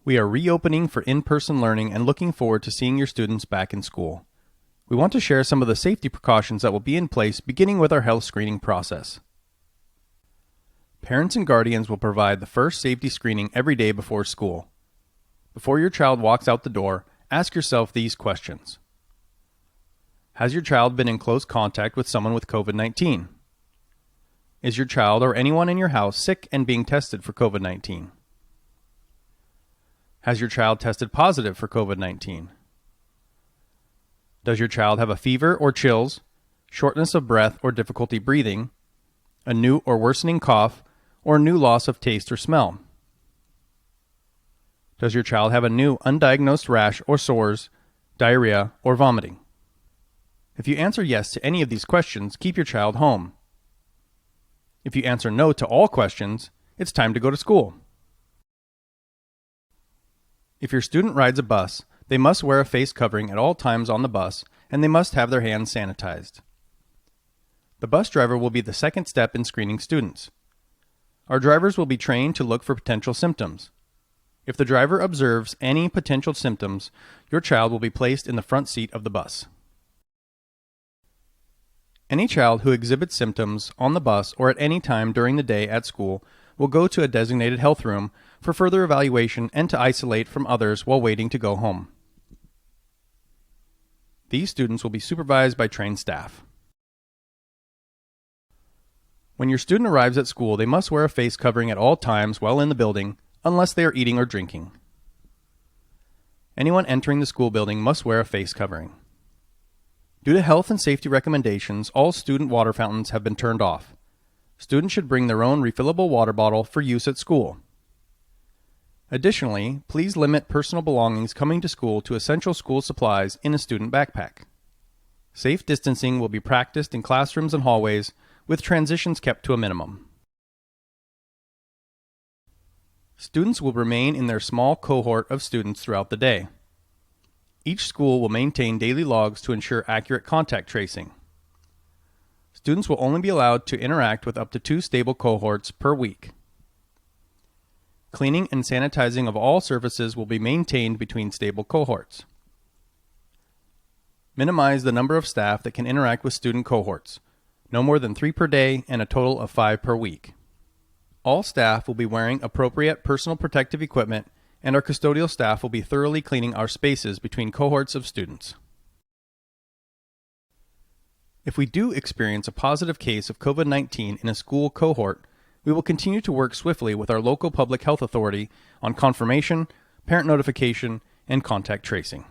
We are reopening for in-person learning and looking forward to seeing your students back in school. We want to share some of the safety precautions that will be in place beginning with our health screening process. Parents and guardians will provide the first safety screening every day before school. Before your child walks out the door, ask yourself these questions. Has your child been in close contact with someone with COVID-19? Is your child or anyone in your house sick and being tested for COVID-19? Has your child tested positive for COVID-19? Does your child have a fever or chills, shortness of breath or difficulty breathing, a new or worsening cough, or a new loss of taste or smell? Does your child have a new undiagnosed rash or sores, diarrhea, or vomiting? If you answer yes to any of these questions, keep your child home. If you answer no to all questions, it's time to go to school. If your student rides a bus, they must wear a face covering at all times on the bus, and they must have their hands sanitized. The bus driver will be the second step in screening students. Our drivers will be trained to look for potential symptoms. If the driver observes any potential symptoms, your child will be placed in the front seat of the bus. Any child who exhibits symptoms on the bus or at any time during the day at school will go to a designated health room for further evaluation and to isolate from others while waiting to go home. These students will be supervised by trained staff. When your student arrives at school, they must wear a face covering at all times while in the building, unless they are eating or drinking. Anyone entering the school building must wear a face covering. Due to health and safety recommendations, all student water fountains have been turned off. Students should bring their own refillable water bottle for use at school. Additionally, please limit personal belongings coming to school to essential school supplies in a student backpack. Safe distancing will be practiced in classrooms and hallways, with transitions kept to a minimum. Students will remain in their small cohort of students throughout the day. Each school will maintain daily logs to ensure accurate contact tracing. Students will only be allowed to interact with up to 2 stable cohorts per week. Cleaning and sanitizing of all surfaces will be maintained between stable cohorts. Minimize the number of staff that can interact with student cohorts, no more than 3 per day and a total of 5 per week. All staff will be wearing appropriate personal protective equipment, and our custodial staff will be thoroughly cleaning our spaces between cohorts of students. If we do experience a positive case of COVID-19 in a school cohort, we will continue to work swiftly with our local public health authority on confirmation, parent notification, and contact tracing.